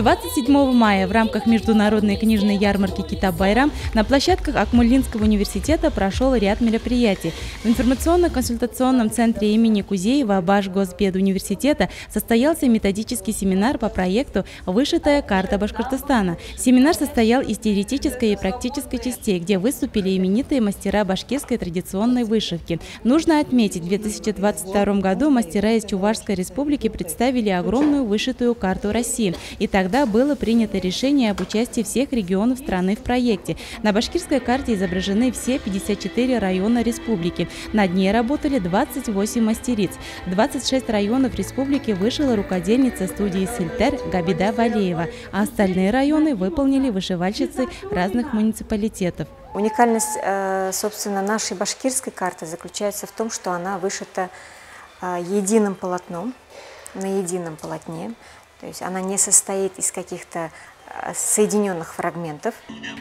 27 мая в рамках международной книжной ярмарки «Китап-Байрам» на площадках Акмолинского университета прошел ряд мероприятий. В информационно-консультационном центре имени Кузеева Башгосбедуниверситета состоялся методический семинар по проекту «Вышитая карта Башкортостана». Семинар состоял из теоретической и практической частей, где выступили именитые мастера башкирской традиционной вышивки. Нужно отметить, в 2022 году мастера из Чувашской республики представили огромную вышитую карту России. И тогда было принято решение об участии всех регионов страны в проекте. На башкирской карте изображены все 54 района республики. Над ней работали 28 мастериц. 26 районов республики вышила рукодельница студии «Сильтер» Габида Валеева, а остальные районы выполнили вышивальщицы разных муниципалитетов. Уникальность, собственно, нашей башкирской карты заключается в том, что она вышита единым полотном, на едином полотне. То есть она не состоит из каких-то соединенных фрагментов.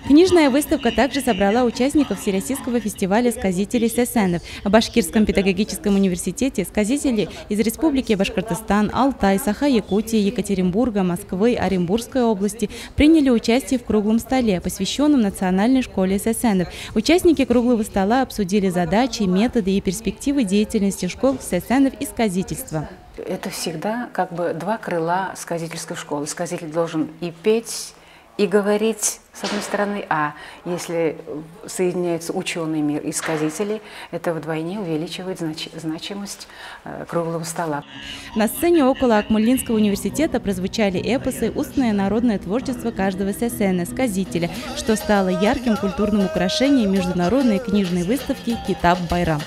Книжная выставка также собрала участников Всероссийского фестиваля сказителей Сесенов. В Башкирском педагогическом университете сказители из Республики Башкортостан, Алтай, Саха-Якутии, Екатеринбурга, Москвы, Оренбургской области приняли участие в круглом столе, посвященном Национальной школе Сесенов. Участники круглого стола обсудили задачи, методы и перспективы деятельности школ Сесенов и сказительства. Это всегда как бы два крыла сказительской школы. Сказитель должен и петь, и говорить, с одной стороны, а если соединяется ученый мир и сказители, это вдвойне увеличивает значимость круглого стола. На сцене около Акмолинского университета прозвучали эпосы, устное народное творчество каждого сесена, сказителя, что стало ярким культурным украшением международной книжной выставки «Китап-Байрам».